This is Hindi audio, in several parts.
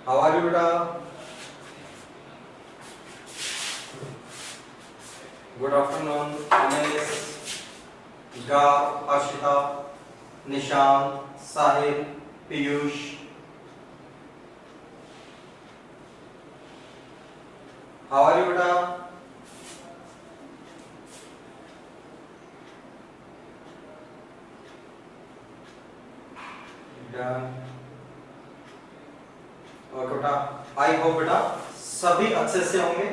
हाउ आर यू बेटा? Good afternoon Umesh, Harshita, Nishant, Sahil, Piyush. How are you बेटा? और बेटा आई होप बेटा सभी अच्छे से होंगे,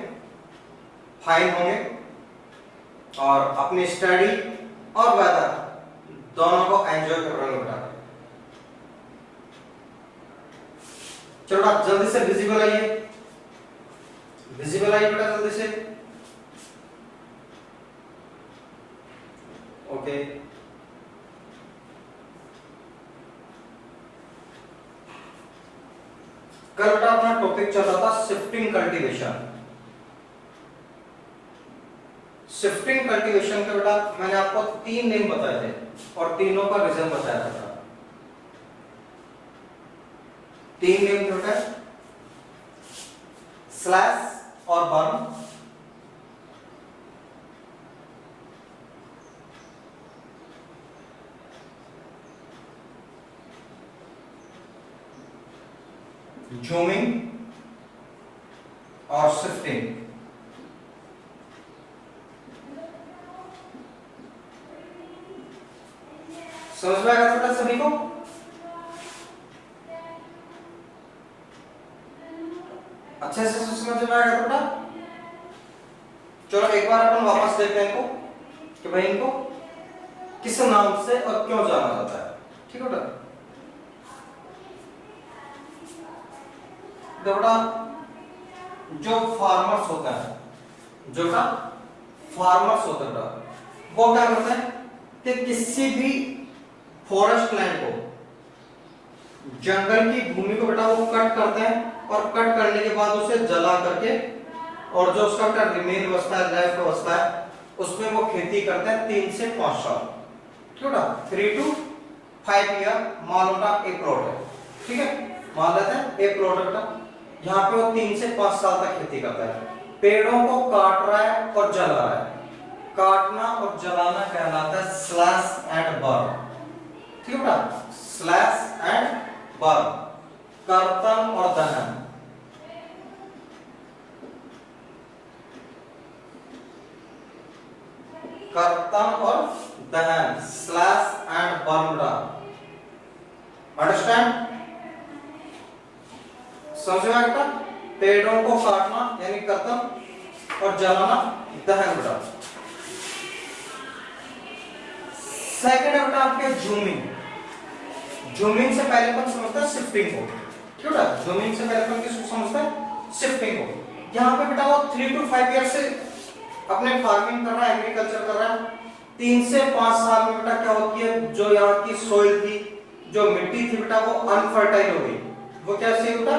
फाइन होंगे और अपनी स्टडी और वेदर दोनों को एंजॉय कर रहे हो बेटा। चलो बेटा जल्दी से विजिबल आइए, विजिबल आइए बेटा जल्दी से। ओके कल बेटा अपना टॉपिक चल रहा था शिफ्टिंग कल्टीवेशन। शिफ्टिंग कल्टीवेशन के बेटा मैंने आपको 3 नेम बताए थे और तीनों का रीजन बताया था। 3 नेम थे बेटा, स्लैश और बर्न, जूमिंग और शिफ्टिंग। समझ में आया बेटा सभी को? अच्छे से समझ में आया बेटा? चलो एक बार अपन वापस देखते हैं इनको कि भाई इनको किस नाम से और क्यों जाना जाता है। ठीक है बेटा? बेटा जो फार्मर्स होता है, जो बेटा फार्मर्स होता है बेटा, वो क्या करते हैं कि किसी भी फॉरेस्ट लैंड को, जंगल की भूमि को बेटा वो कट करते हैं और कट करने के बाद उसे जला करके और जो उसका बेटा रिमेन बचता है, लेफ्ट बचता है, उसमें वो खेती करते हैं 3 से 5 साल। ठीक है बेटा? 3 to 5 ईयर मान लो बेटा एक प्लॉट है। ठीक है, मान लेते हैं एक प्लॉट है बेटा, यहाँ पे वो 3 से 5 साल तक खेती करता है। पेड़ों को काट रहा है और जला रहा है। काटना और जलाना कहलाता है स्लैश एंड बर्न। ठीक है बेटा? स्लैश एंड बर्न, कर्तन और दहन। कर्तन और दहन, स्लैश एंड बर्न बेटा। अंडरस्टैंड? समझ में आया? पेड़ों को काटना यानी कर्तन और जलाना दहन बेटा। सेकंड है बेटा आपके जूमिंग। जूमिंग से पहले अपन समझते हैं शिफ्टिंग को। ठीक है बेटा? जूमिंग से पहले अपन किसको समझते हैं? शिफ्टिंग को। यहाँ पे बेटा वो 3 to 5 ईयर से अपने फार्मिंग कर रहा है, एग्रीकल्चर कर रहा है। 3 से 5 साल में बेटा क्या होती है, जो यहाँ की सोइल थी, जो मिट्टी थी बेटा वो अनफर्टाइल हो गई। वो कैसे बेटा?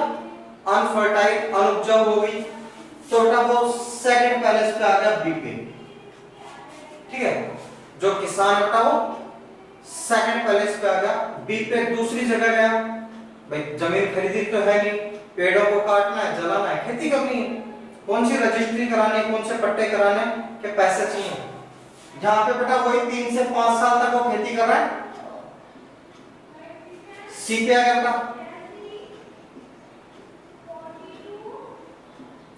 अनफर्टाइल, अनुपजाऊ हो गई। तो बेटा वो सेकंड पैलेस पे आ गया बी पे। ठीक है, जो किसान बेटा वो सेकंड पैलेस पे आ गया, बी पे दूसरी जगह गया। भाई जमीन खरीदी तो है नहीं, पेड़ों को काटना है, जलाना है, खेती करनी है, कौन सी रजिस्ट्री करानी है, कौन से पट्टे कराने के पैसे चाहिए। यहाँ पे बेटा वही 3 से 5 साल तक वो खेती कर रहा है। सी पे आ गया बेटा।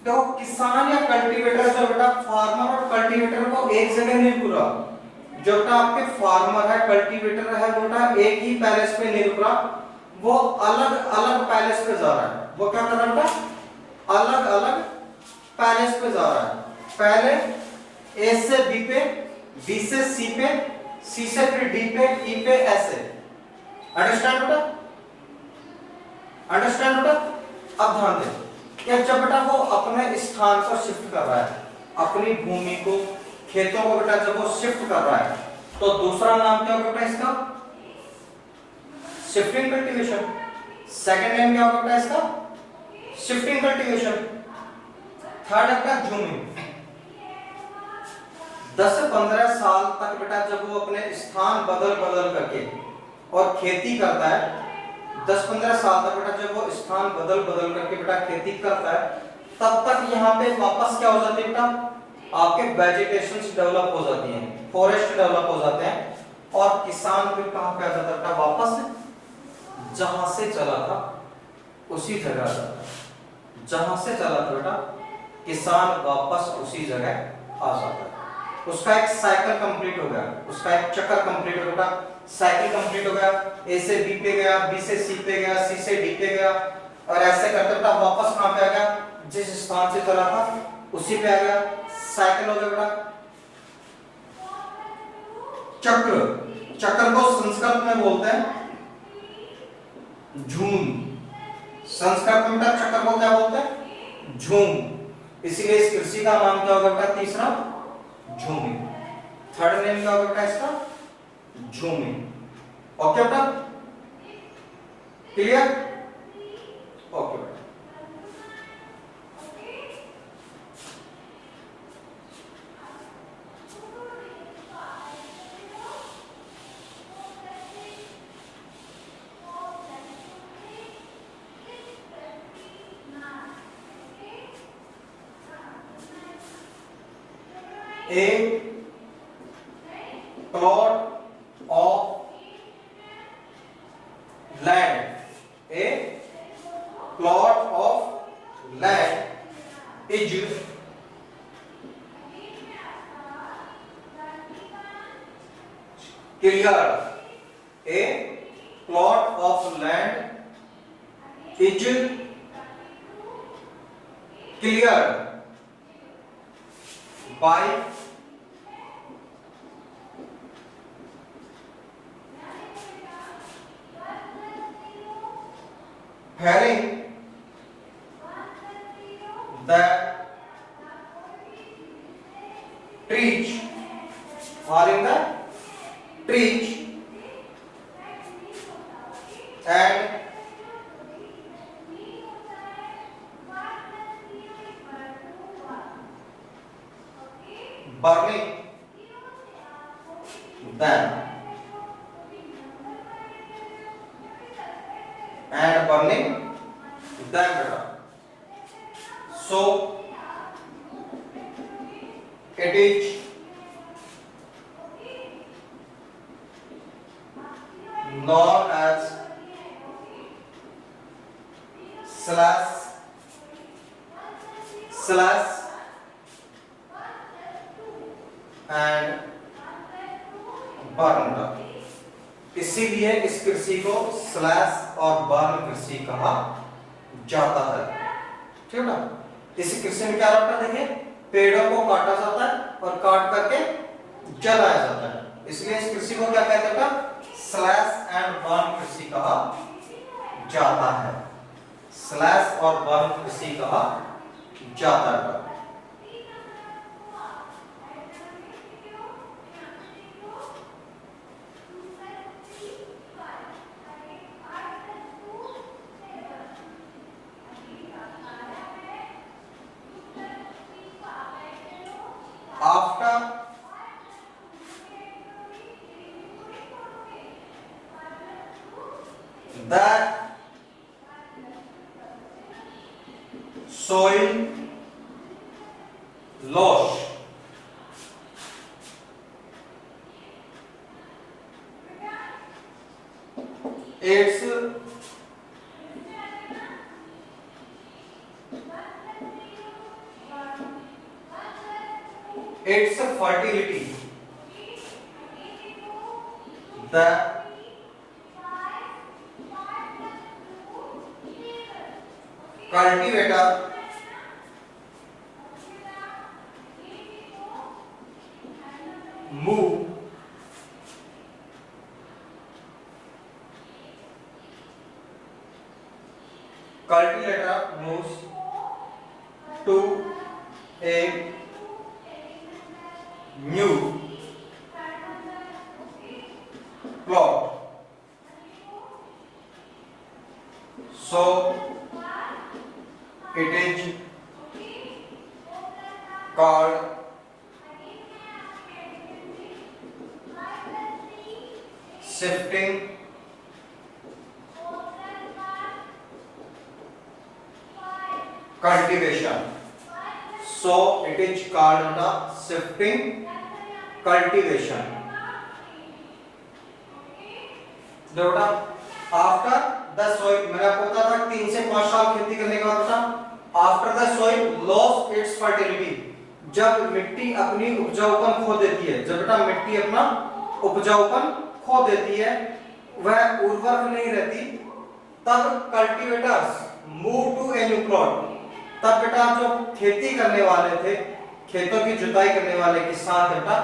देखो किसान या कल्टीवेटर, जो बेटा फार्मर और कल्टीवेटर को एक जगह नहीं रुक रहा। जो बेटा आपके फार्मर है, कल्टीवेटर है, बेटा एक ही पैलेस पे नहीं रुक रहा, वो अलग अलग पैलेस पे जा रहा है। वो क्या कर रहा है बेटा? अलग अलग पैलेस पे जा रहा है। पहले ए से बी पे, बी से सी पे, सी से फिर डी पे, ई पे, ऐसे। अंडरस्टैंड बेटा? अंडरस्टैंड बेटा? अब ध्यान दें कि जब बेटा वो अपने स्थान पर शिफ्ट कर रहा है, अपनी भूमि को, खेतों को बेटा जब वो शिफ्ट कर रहा है, तो दूसरा नाम क्या होगा बेटा इसका? Shifting cultivation. सेकंड नेम क्या होगा बेटा इसका? Shifting cultivation. थर्ड है बेटा जूमिंग। 10 से 15 साल तक बेटा जब वो अपने स्थान बदल बदल करके और खेती करता है, 10-15 साल तक बेटा जब वो स्थान बदल बदल करके बेटा खेती करता है, तब तक यहाँ पे वापस क्या हो जाती है बेटा, आपके वेजिटेशंस डेवलप हो जाती हैं, फॉरेस्ट डेवलप हो जाते हैं, और किसान फिर कहाँ पे आ जाता है बेटा, वापस जहां से चला था उसी जगह आ जाता है। जहां से चला था बेटा किसान वापस उसी जगह आ जाता है। उसका एक साइकिल कंप्लीट हो गया, उसका एक चक्कर कंप्लीट हो गया, साइकिल कंप्लीट हो गया, ए से बी पे गया, बी से सी पे गया, सी से डी पे गया, और ऐसे करते बेटा वापस कहां पे आ गया, जिस स्थान से चला था उसी पे आ गया। साइकिल हो गया बेटा। चक्र, चक्र को संस्कृत में बोलते हैं झूम। संस्कृत में बेटा चक्र को क्या बोलते हैं, झूम। इसीलिए इस कृषि का नाम क्या होगा बेटा, तीसरा झूमिंग। थर्ड नेम क्या होगा बेटा इसका, झूमिंग। ओके बेटा, क्लियर? ओके बेटा। A plot of land, a plot of land is cleared. A plot of land is cleared by felling the trees or in the trees and burning them and burning them better. So it is known as slash and burn down। इसीलिए इस कृषि को स्लैश और बर्न कृषि कहा जाता है। ठीक है ना? इस कृषि में क्या होता है, देखिए पेड़ों को काटा जाता है और काट करके जलाया जाता है, इसलिए इस कृषि को क्या कहते हैं, स्लैश एंड बर्न कृषि कहा जाता है। स्लैश और बर्न कृषि कहा जाता है। After that soil loss its fertility, the cultivator move moves to a new plot. So it is called shifting cultivation. So it is called the shifting cultivation. बेटा आफ्टर द सोइल, मैंने आपको बताया था 3 से 5 साल खेती करने के बाद बेटा after the soil loss it's fertility, जब मिट्टी अपनी उपजाऊपन खो देती है, जब बेटा मिट्टी अपना उपजाऊपन खो देती है, वह उर्वरक नहीं रहती, तब cultivators move to a new plot. तब बेटा जो खेती करने वाले थे, खेतों की जुताई करने वाले किसान बेटा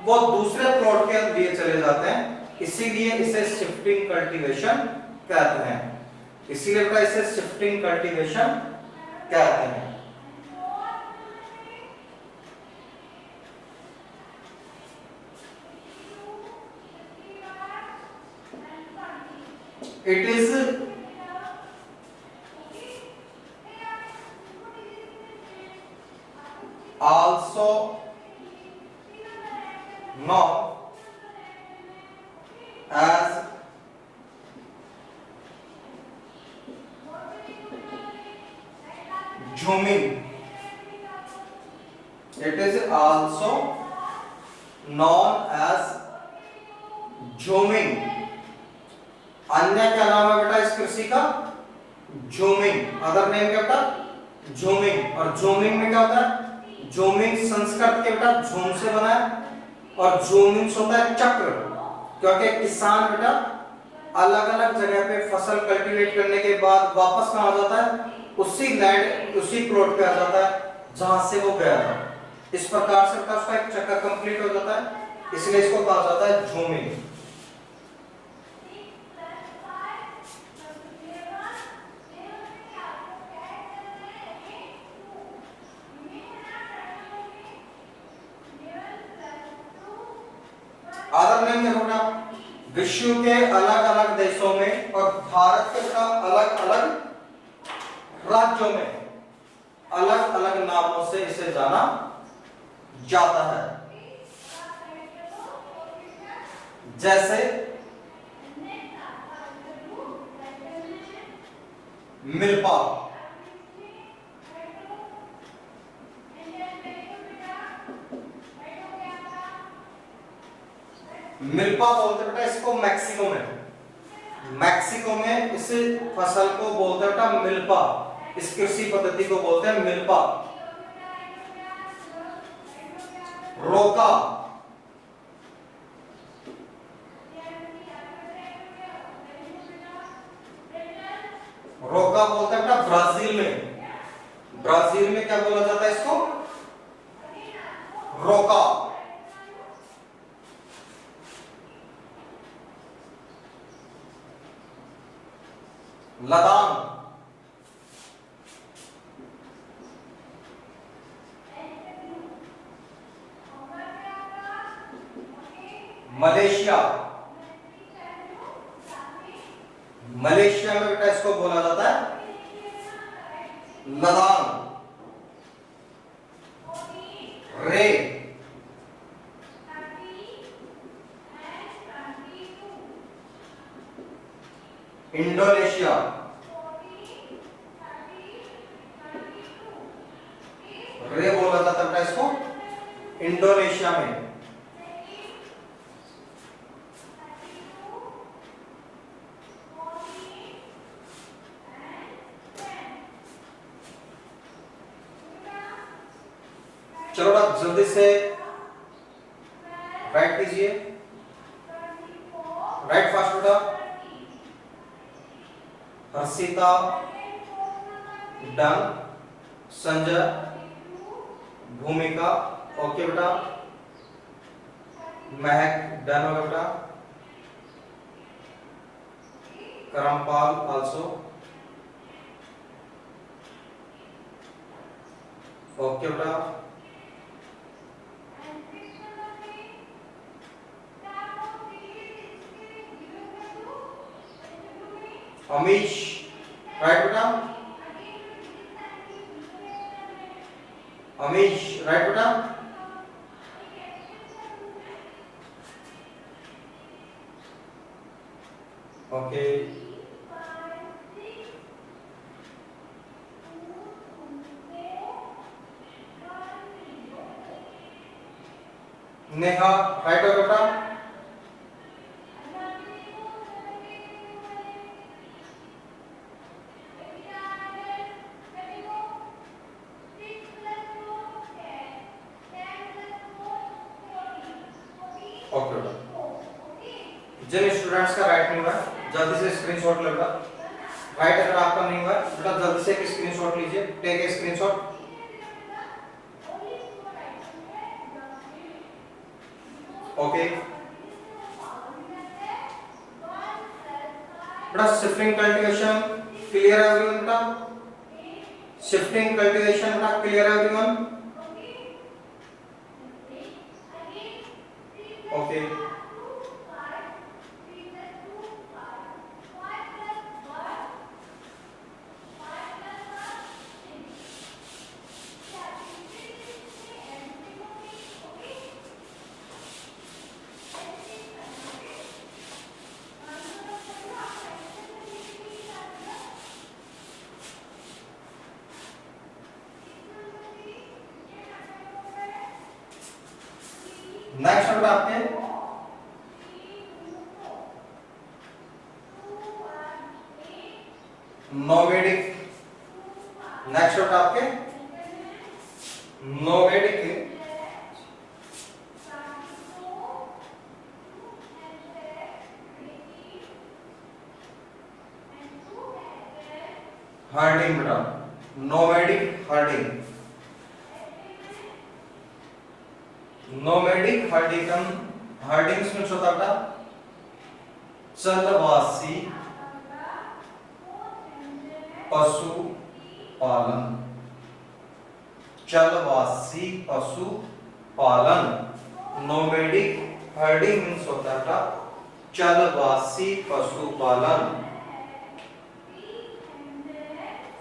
वो दूसरे प्लॉट के लिए चले जाते हैं, इसीलिए इसे शिफ्टिंग कल्टीवेशन कहते हैं। इसीलिए बेटा इसे शिफ्टिंग कल्टीवेशन कहते हैं। It is also known as zooming. It is also known as zooming. अन्य क्या नाम है बेटा इस कृषि का? जूमिंग। अदर नेम क्या बेटा? जूमिंग। और जूमिंग में क्या होता है? जूमिंग संस्कृत के बेटा झूम से बना है और जूमिंग होता है चक्र, क्योंकि किसान बेटा अलग अलग जगह पे फसल कल्टीवेट करने के बाद वापस कहां आ जाता है? उसी लैंड उसी प्लॉट पे आ जाता है जहां से वो गया था। इस प्रकार से बेटा उसका एक चक्कर कंप्लीट हो जाता है, इसलिए इसको कहा जाता है जूमिंग। आदर नेम देखो ना, विश्व के अलग अलग देशों में और भारत के अलग अलग राज्यों में अलग अलग नामों से इसे जाना जाता है। जैसे मिल्पा, मिल्पा बोलते बेटा इसको मैक्सिको में, मैक्सिको में इस फसल को बोलते बेटा मिल्पा, इस कृषि पद्धति को बोलते हैं मिल्पा। रोका, रोका बोलते हैं बेटा ब्राजील में, ब्राजील में क्या बोला जाता है इसको? रोका। लदान, मलेशिया, मलेशिया में बेटा इसको बोला जाता है लदान। रे, इंडोनेशिया, रे बोला जाता है इसको इंडोनेशिया में। चलो आप जल्दी से राइट कीजिए, राइट फास्ट बेटा। हर्षिता डन, संजय, भूमिका ओके बेटा, महक डन होगा बेटा, करमपाल आल्सो ओके बेटा। अमीश राइट बेटा, अमीश राइट बेटा। ओके नेहा राइट हो बेटा। ओके बेटा, जिन स्टूडेंट्स का राइट नहीं हुआ जल्दी से स्क्रीनशॉट ले बेटा। राइट अगर आपका नहीं हुआ बेटा जल्दी से एक स्क्रीनशॉट लीजिए, टेक ए स्क्रीनशॉट। ओके बेटा, शिफ्टिंग कल्टीवेशन क्लियर है एवरीवन बेटा? शिफ्टिंग कल्टीवेशन बेटा क्लियर है एवरीवन? ओके नेक्स्ट बेटा आपके नोवेडिक। नेक्स्ट बेटा आपके नोवेडिक हर्डिंग बेटा, नोवेडिक हर्डिंग। नोमेडिक हर्डिंग, हर्डिंग्स में होता बेटा चलवासी पशु पालन। चलवासी पशु पालन। नोमेडिक हर्डिंग मीन्स होता है बेटा चलवासी पशु पालन।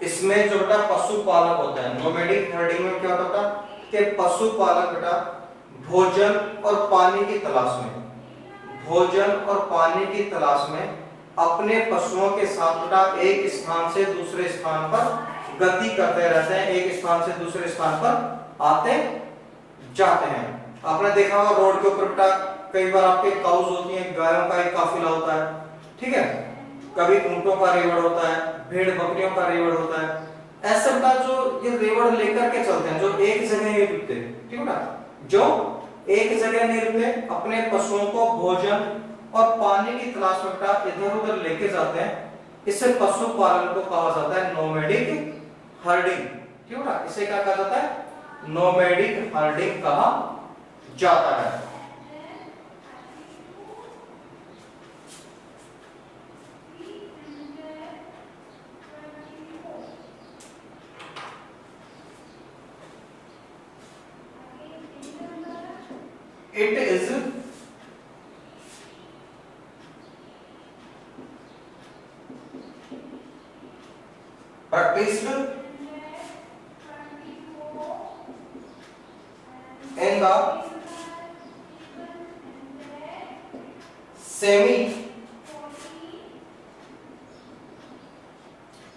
इसमें जो बेटा पशुपालक होता है, नोमेडिक हर्डिंग में क्या होता है कि पशुपालक बेटा भोजन और पानी की तलाश में, भोजन और पानी की तलाश में अपने पशुओं के साथ बेटा एक स्थान से दूसरे स्थान पर गति करते रहते हैं, एक स्थान से दूसरे स्थान पर आते जाते हैं। आपने देखा होगा रोड के ऊपर बेटा कई बार आपके काउज होती हैं, गायों का एक काफिला होता है, ठीक है, कभी ऊंटों का रेवड़ होता है, भेड़ बकरियों का रेवड़ होता है। ऐसे बेटा जो ये रेवड़ लेकर के चलते हैं, जो एक जगह नहीं रुकते, ठीक है ना, जो एक जगह नहीं रुकते, अपने पशुओं को भोजन और पानी की तलाश में बेटा इधर उधर लेके जाते हैं, इससे पशुपालन को कहा जाता है नोमैडिक हर्डिंग, ठीक है ना। इसे क्या कहा जाता है? नोमैडिक हर्डिंग कहा जाता है। It is practiced in the semi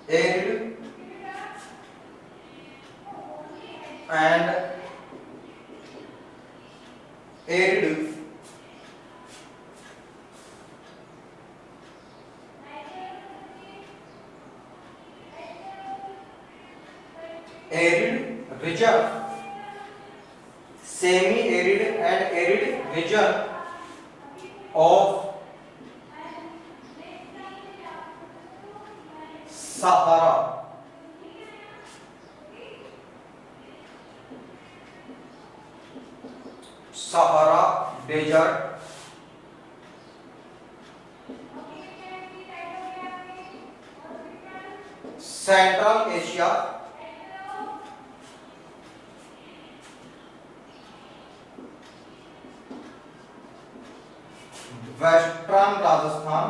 arid and arid region, semi arid and arid region of Sahara, Sahara desert, Central Asia, western Rajasthan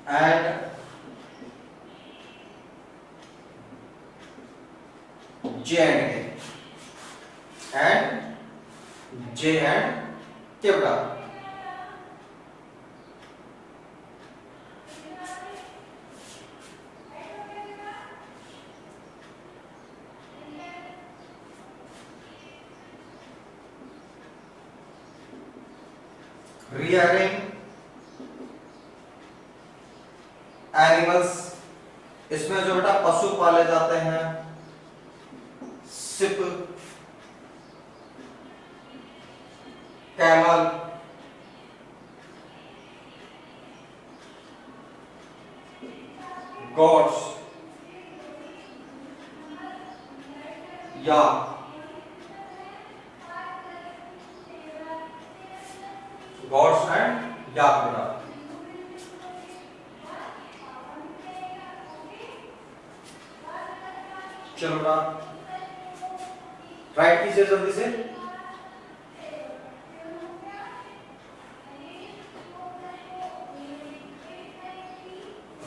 and J and के बेटा रियरिंग एनिमल्स, इसमें जो बेटा पशु पाले जाते हैं, शिप, कैमल, गॉड्स या गॉड्स एंड या बेटा। चलो बेटा राइट कीजिए जल्दी से।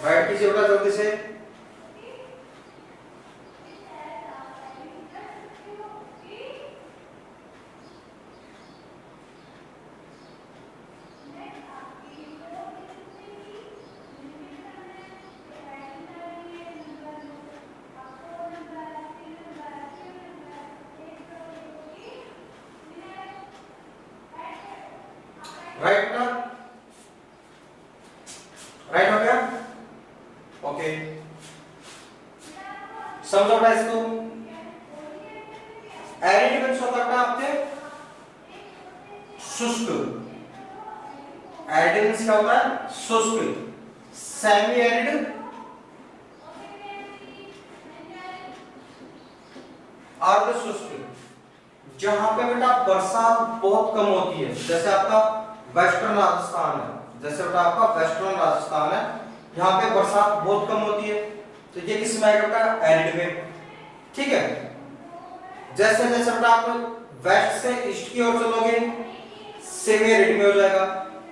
राइट कीजिए बेटा जल्दी से। राइट बेटा, राइट हो गया? ओके, समझो बेटा इसको। एरिड मींस होता है आपके शुष्क, एरिड मींस क्या होता है? शुष्क। सेमी एरिड, अर्ध शुष्क, जहां पे बेटा बरसात बहुत कम होती है, जैसे आपका वेस्टर्न राजस्थान है, जैसे बेटा आपका वेस्टर्न राजस्थान है, यहाँ पे बरसात बहुत कम होती है, तो ये किस में आएगा बेटा? एरिड में। ठीक है, जैसे जैसे बेटा आप वेस्ट से ईस्ट की ओर चलोगे सेमी एरिड में हो जाएगा।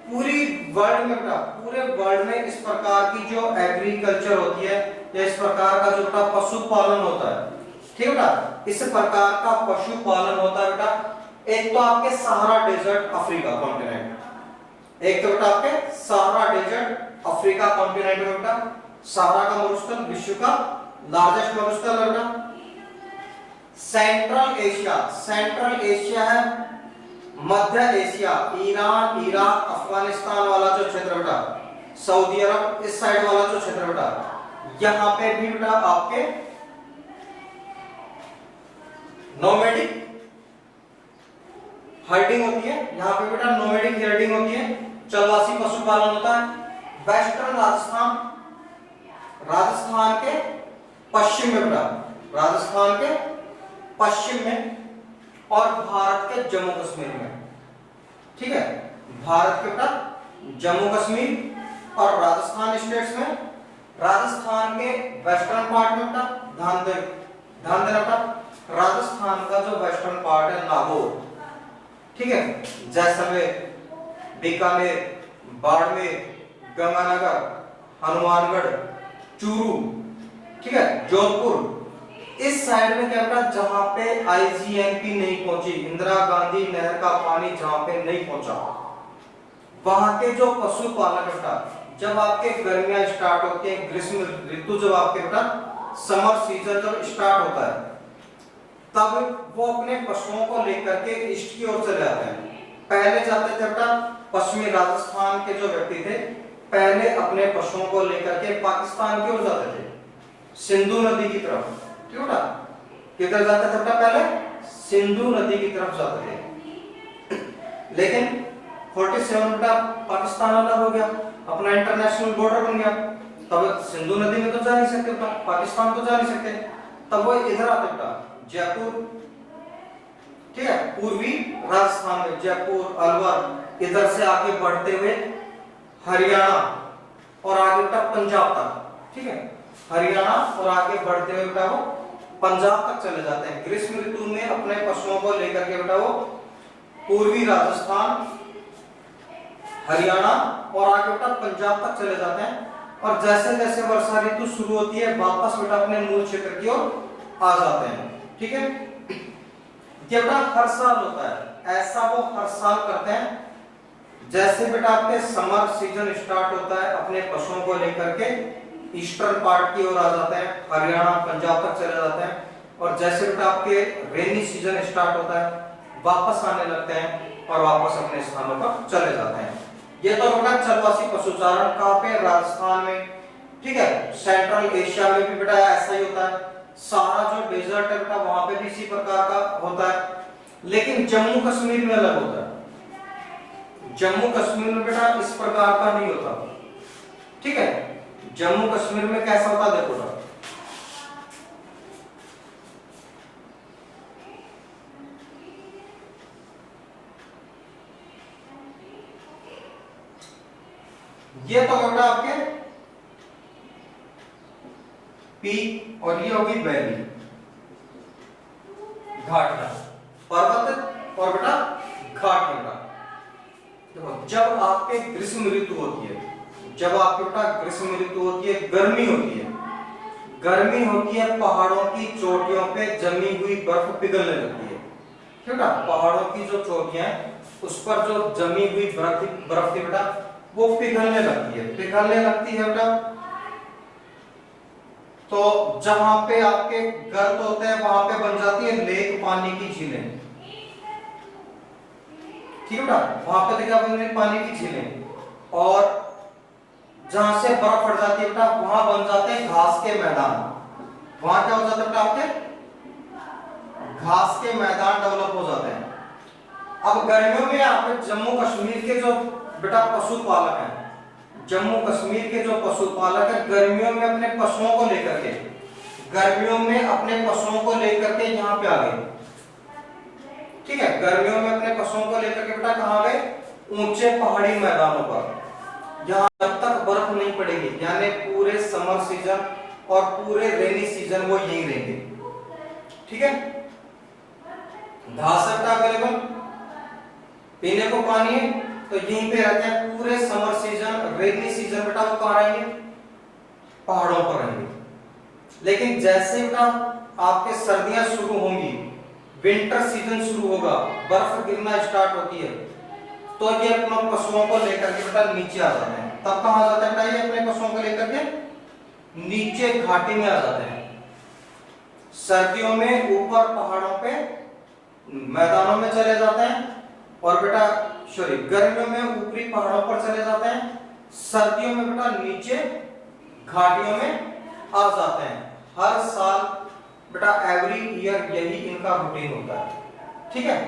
पूरी वर्ल्ड में बेटा, पूरे वर्ल्ड में इस प्रकार की जो एग्रीकल्चर होती है या इस प्रकार का जो बेटा पशुपालन होता है, ठीक है बेटा, इस प्रकार का पशुपालन होता है बेटा। एक तो आपके सहारा डेजर्ट अफ्रीका कॉन्टिनेंट, एक तो बेटा आपके सहारा डेजर्ट अफ्रीका कॉन्टिनेंट में बेटा, सहारा का मरुस्थल विश्व का लार्जेस्ट मरुस्थल है बेटा। सेंट्रल एशिया, सेंट्रल एशिया है मध्य एशिया, ईरान, इराक, अफगानिस्तान वाला जो क्षेत्र बेटा, सऊदी अरब इस साइड वाला जो क्षेत्र बेटा, यहां पे भी बेटा आपके नोमैडिक हर्डिंग होती है, यहाँ पे बेटा नोमैडिक हर्डिंग होती है, चलवासी पशुपालन होता है। वेस्टर्न राजस्थान, राजस्थान के पश्चिम में बेटा, राजस्थान के पश्चिम में, और भारत के जम्मू कश्मीर में, ठीक है, भारत के बेटा जम्मू कश्मीर और राजस्थान स्टेट्स में, राजस्थान के वेस्टर्न पार्ट में बेटा, ध्यान देना बेटा, राजस्थान का जो वेस्टर्न पार्ट है नागौर, ठीक है, जैसलमेर, बीकानेर, बाड़मेर, गंगानगर, हनुमानगढ़, चूरू, ठीक है, जोधपुर, इस साइड में क्या बेटा, जहां पे आईजीएनपी नहीं पहुंची, इंदिरा गांधी नहर का पानी जहां पे नहीं पहुंचा, वहां के जो पशुपालक बेटा, जब आपके गर्मियां स्टार्ट होती है, ग्रीष्म ऋतु जब आपके बेटा समर सीजन जब स्टार्ट होता है, तब वो अपने पशुओं को लेकर के ईस्ट की ओर चले जाते हैं। पहले जाते थे बेटा पश्चिमी राजस्थान के जो व्यक्ति थे, पहले अपने पशुओं को लेकर के पाकिस्तान की ओर जाते थे, सिंधु नदी की तरफ, ठीक है बेटा, किधर जाते थे बेटा? पहले सिंधु नदी की तरफ जाते थे। लेकिन 47 बेटा पाकिस्तान अलग हो गया, अपना इंटरनेशनल बॉर्डर बन गया, तब सिंधु नदी में तो जा नहीं सकते बेटा, पाकिस्तान तो जा नहीं सकते, तब वो इधर आते बेटा जयपुर, ठीक है, पूर्वी राजस्थान में जयपुर, अलवर, इधर से आगे बढ़ते हुए हरियाणा और आगे बेटा पंजाब तक, ठीक है, हरियाणा और आगे बढ़ते हुए बेटा वो पंजाब तक चले जाते हैं। ग्रीष्म ऋतु में अपने पशुओं को लेकर के बेटा वो पूर्वी राजस्थान, हरियाणा और आगे बेटा पंजाब तक चले जाते हैं, और जैसे जैसे वर्षा ऋतु शुरू होती है वापस बेटा अपने मूल क्षेत्र की ओर आ जाते हैं, ठीक है। ये बेटा हर साल होता है, ऐसा वो हर साल करते हैं। जैसे बेटा आपके समर सीजन स्टार्ट होता है, अपने पशुओं को लेकर के ईस्टर्न पार्ट की ओर आ जाते हैं, हरियाणा पंजाब तक चले जाते हैं, और जैसे बेटा आपके रेनी सीजन स्टार्ट होता है वापस आने लगते हैं और वापस अपने स्थानों पर चले जाते हैं। ये तो बेटा चलवासी पशुचारण कहाँ पे, राजस्थान में, ठीक है। सेंट्रल एशिया में भी बेटा ऐसा ही होता है, सारा जो डेजर्ट है बेटा वहां पे भी इसी प्रकार का होता है। लेकिन जम्मू कश्मीर में अलग होता है, जम्मू कश्मीर में बेटा इस प्रकार का नहीं होता, ठीक है। जम्मू कश्मीर में कैसा होता है देखो बेटा, ये तो बेटा आपके पीक और ये होगी वैली, घाट, पर्वत और बेटा घाट बेटा। देखो जब आपके ग्रीष्म ऋतु होती है, जब आपके बेटा ग्रीष्म ऋतु होती है, गर्मी होती है, गर्मी होती है, पहाड़ों की चोटियों पे जमी हुई बर्फ पिघलने लगती है, ठीक है। पहाड़ों की जो चोटियां हैं उस पर जो जमी हुई बर्फ थी बेटा वो पिघलने लगती है, पिघलने लगती है बेटा। तो जहां पे आपके गर्त होते हैं वहां पे बन जाती है लेक, पानी की झीलें, ठीक है बेटा। वहां पे देखा आपने पानी की झीलें, और जहां से बर्फ पड़ जाती है बेटा वहां बन जाते हैं घास के मैदान। वहां क्या हो जाता है बेटा आपके घास के मैदान डेवलप हो जाते हैं। अब गर्मियों में आपके जम्मू कश्मीर के जो बेटा पशुपालक हैं, जम्मू कश्मीर के जो पशुपालक है, गर्मियों में अपने पशुओं को लेकर के, गर्मियों में अपने पशुओं को लेकर के यहाँ पे आ गए, ठीक है। गर्मियों में अपने पशुओं को लेकर के बेटा कहाँ गए, ऊंचे पहाड़ी मैदानों पर, जहां जब तक बर्फ नहीं पड़ेगी, यानी पूरे समर सीजन और पूरे रेनी सीजन वो यहीं रहेंगे, ठीक है। घास है अवेलेबल, पीने को पानी है, तो यहीं पे रहते हैं पूरे समर सीजन, रेनी सीजन बेटा वो कहाँ रहेंगे, पहाड़ों पर रहेंगे। लेकिन जैसे बेटा आपके सर्दियां शुरू होंगी, विंटर सीजन शुरू होगा, बर्फ गिरना स्टार्ट होती है, तो ये अपने पशुओं को लेकर के बेटा नीचे आ जाते हैं। तब कहां आ जाते हैं बेटा, ये अपने पशुओं को लेकर के नीचे घाटी में आ जाते हैं। सर्दियों में ऊपर पहाड़ों पे मैदानों में चले जाते हैं, और बेटा सॉरी गर्मियों में ऊपरी पहाड़ों पर चले जाते हैं, सर्दियों में बेटा नीचे घाटियों में आ जाते हैं। हर साल बेटा एवरी ईयर यही इनका रूटीन होता है, ठीक है।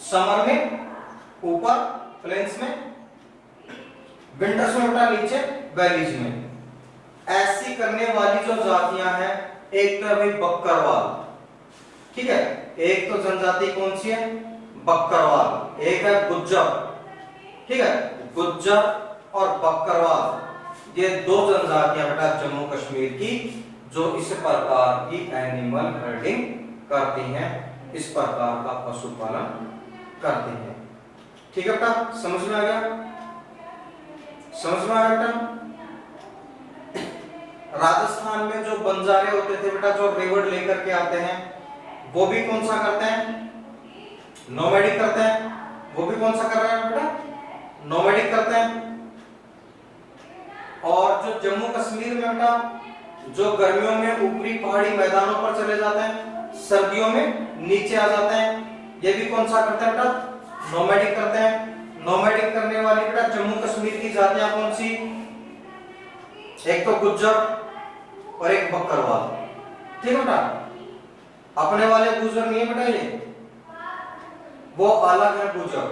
समर में ऊपर प्लेन्स में, विंटर्स में बेटा नीचे वैलीज में। ऐसी करने वाली जो जातियां हैं, एक तो अभी बक्करवाल, ठीक है, एक तो जनजाति कौन सी है, बक्करवाल, एक है गुज्जर, ठीक है। गुज्जर और बक्करवाल ये दो जनजातियां बेटा जम्मू कश्मीर की जो इस प्रकार की एनिमल हर्डिंग करती हैं, इस प्रकार का पशुपालन करती हैं, ठीक है बेटा। समझ में आ गया, समझ में आ गया बेटा। राजस्थान में जो बंजारे होते थे बेटा, जो रेवड़ लेकर के आते हैं, वो भी कौन सा करते हैं, नोमैडिक करते हैं। वो भी कौन सा कर रहे हैं बेटा, नोमैडिक करते हैं। और जो जम्मू कश्मीर में बेटा जो गर्मियों में ऊपरी पहाड़ी मैदानों पर चले जाते हैं, सर्दियों में नीचे आ जाते हैं, ये भी कौन सा करते हैं बेटा, नोमैडिक करते हैं। नोमैडिक करने वाली बेटा जम्मू कश्मीर की जातियां कौन सी, एक तो गुज्जर और एक बक्करवाल, ठीक है बेटा। अपने वाले गुज्जर नहीं है बेटा, ये वो अलग है गुज्जर,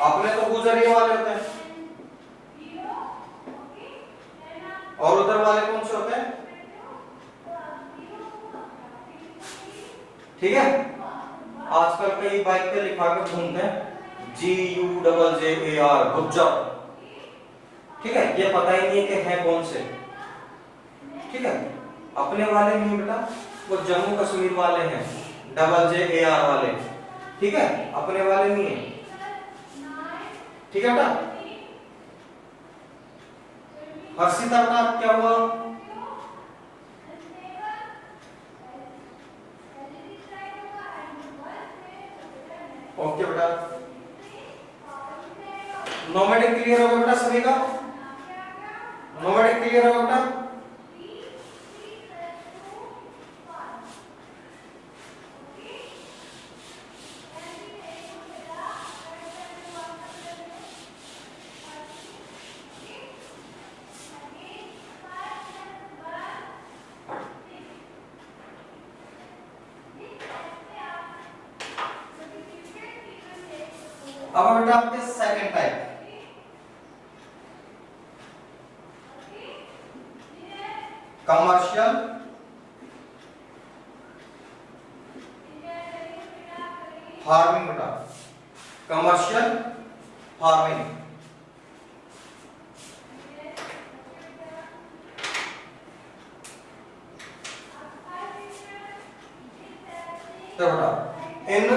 अपने तो गुज्जर ये वाले होते हैं, और उधर वाले कौन से होते हैं, ठीक है। आजकल कई बाइक पे लिखा कर घूमते हैं GUJJAR गुज्जर, ठीक है, ये पता ही नहीं है कि है कौन से, ठीक है। अपने वाले नहीं बेटा, वो जम्मू कश्मीर वाले हैं, JJAR वाले, ठीक है, अपने वाले नहीं है, ठीक है बेटा। हर्षिता बेटा क्या हुआ, ओके बेटा। नोमैडिक क्लियर होगा बेटा सभी का, नोमैडिक क्लियर होगा बेटा। अब बेटा आपके सेकंड टाइप, कमर्शियल फार्मिंग। बेटा कमर्शियल फार्मिंग, तो बेटा इन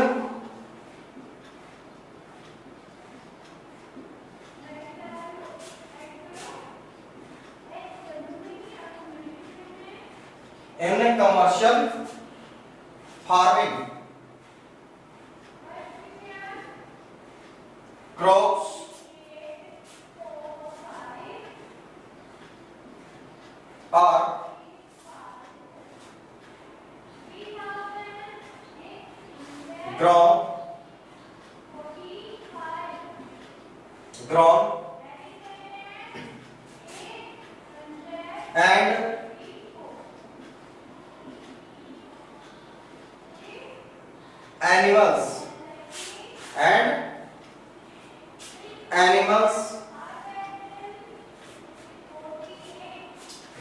commercial farming, crops are grown and animals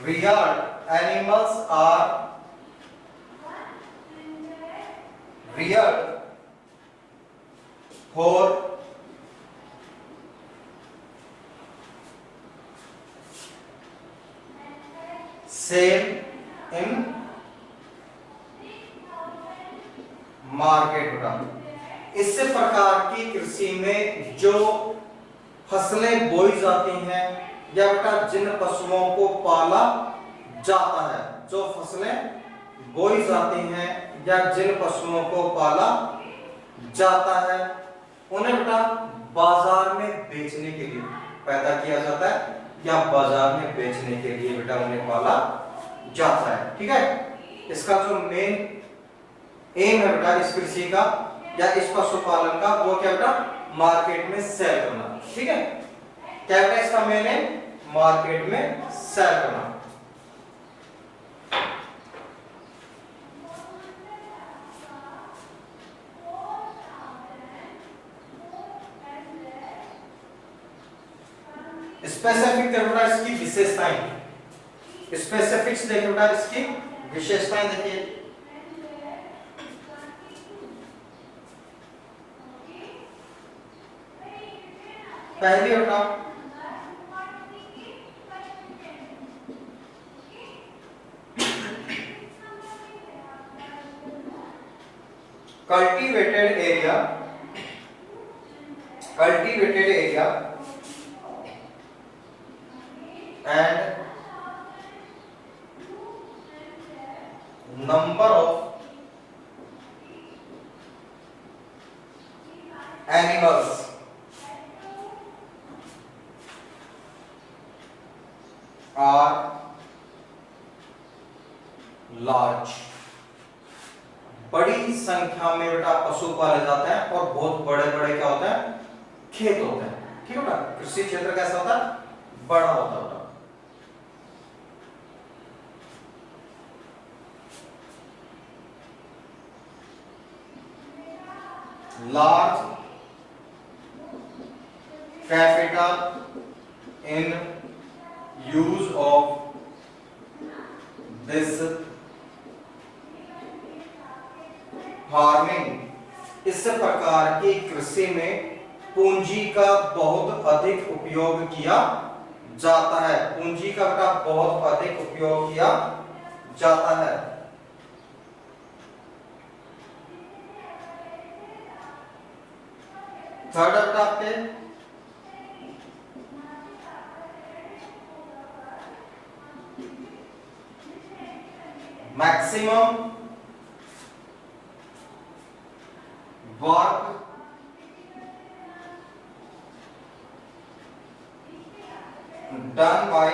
reared. Animals are reared for sale in market. इससे प्रकार की कृषि में जो फसलें बोई जाती हैं या बेटा जिन पशुओं को पाला जाता है, जो फसलें बोई जाती हैं या जिन पशुओं को पाला जाता है उन्हें बेटा बाजार में बेचने के लिए पैदा किया जाता है या बाजार में बेचने के लिए बेटा उन्हें पाला जाता है। ठीक है, इसका जो मेन एम है बेटा इस कृषि का या इस पशुपालन का, वो क्या बेटा मार्केट में सेल करना। ठीक है, क्या बेटा इसका मेन एम मार्केट में सेल करना। स्पेसिफिक देखो बेटा इसकी विशेषताएं, स्पेसिफिक्स देखो बेटा इसकी विशेषताएं देखिए। पहली बेटा cultivated area and number of animals are large। बड़ी संख्या में बेटा पशु पाले जाते हैं और बहुत बड़े बड़े क्या होते हैं खेत होते हैं। ठीक है बेटा, कृषि क्षेत्र कैसा होता है बड़ा होता है। large capital in use of this farming. इस प्रकार की कृषि में पूंजी का बहुत अधिक उपयोग किया जाता है, पूंजी का बेटा बहुत अधिक उपयोग किया जाता है। थर्ड बेटा आपके maximum work done by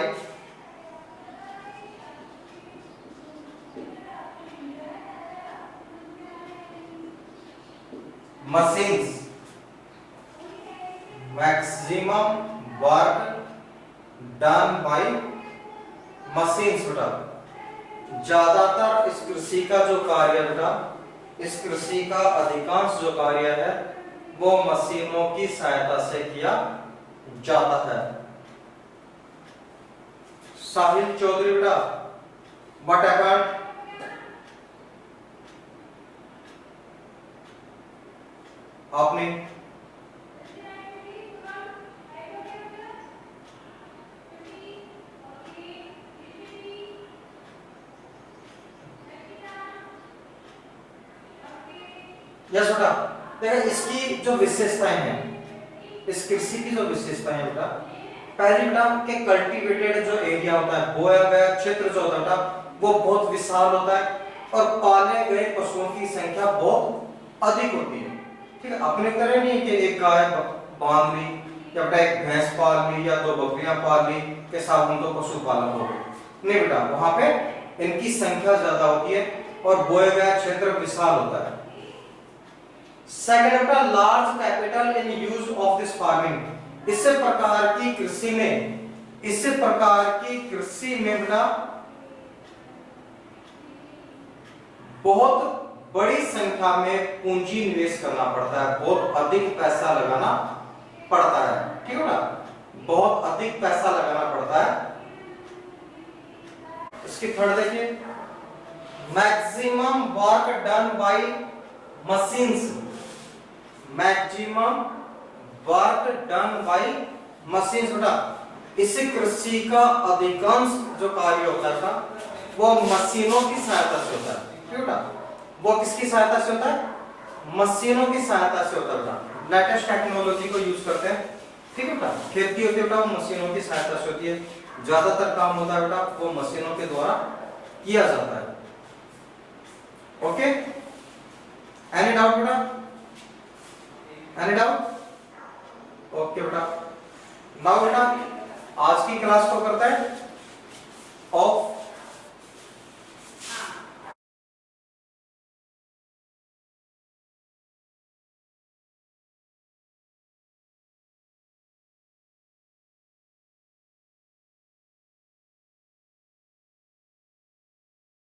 machines। Maximum work done by machines बेटा, ज्यादातर इस कृषि का जो कार्य बेटा, इस कृषि का अधिकांश जो कार्य है वो मशीनों की सहायता से किया जाता है। साहिल चौधरी बेटा, व्हाट हैपेंड? आपने यस बेटा, देखो इसकी जो विशेषताएं हैं, इस कृषि की जो विशेषताएं बेटा, पहली बेटा के कल्टीवेटेड जो एरिया होता है, बोया गया क्षेत्र जो होता है बेटा, वो बहुत विशाल होता है और पाले गए पशुओं की संख्या बहुत अधिक होती है। ठीक है, अपने तरह नहीं कि एक गाय बांध ली या बेटा एक भैंस पाल ली या 2 बकरियां पाल ली के साथ हम तो पशुपालन हो गए, नहीं बेटा, वहां पे इनकी संख्या ज्यादा होती है और बोया गया क्षेत्र विशाल होता है। सेकंड बेटा, large capital in use of this farming, इस प्रकार की कृषि में बेटा बहुत बड़ी संख्या में पूंजी निवेश करना पड़ता है, बहुत अधिक पैसा लगाना पड़ता है। ठीक है ना, बहुत अधिक पैसा लगाना पड़ता है। इसकी थर्ड देखिए, maximum work done by machines, maximum work done by machines बेटा, इस कृषि का अधिकांश जो कार्य होता था वो मशीनों की सहायता से होता है। ठीक है बेटा, वो किसकी सहायता से होता है? मशीनों की सहायता से होता है बेटा, लेटेस्ट टेक्नोलॉजी को यूज करते हैं। ठीक है बेटा, खेती होती है बेटा वो मशीनों की सहायता से होती है, ज्यादातर काम होता है बेटा वो मशीनों के द्वारा किया जाता है। ओके, एनी डाउट बेटा? Any doubt? ओके बेटा, नाउ बेटा आज की क्लास को करते हैं ऑफ।